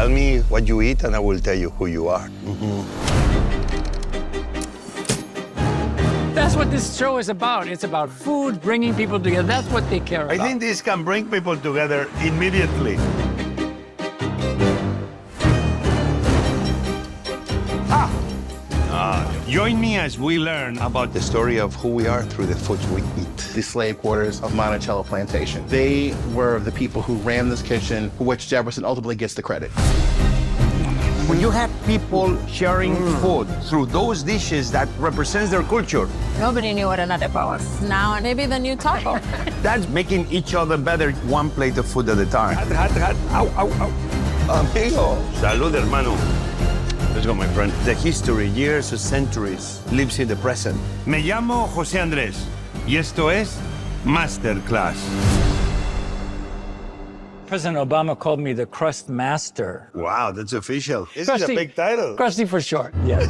Tell me what you eat and I will tell you who you are. That's what this show is about. It's about food, bringing people together. That's what they care about. I think this can bring people together immediately. Join me as we learn about the story of who we are through the foods we eat. The slave quarters of Monticello Plantation. They were the people who ran this kitchen, for which Jefferson ultimately gets the credit. When you have people sharing food through those dishes that represents their culture, Nobody knew what another was. Now maybe the new taco. that's making each other better one plate of food at a time. Hot. Ow, ow, ow. Amigo. Salud, hermano. Let's go, my friend. The history, years or centuries, lives in the present. Me llamo José Andrés, y esto es MasterClass. President Obama called me the crust master. Wow, that's official. This is a Crusty. big title. Crusty for short, yes.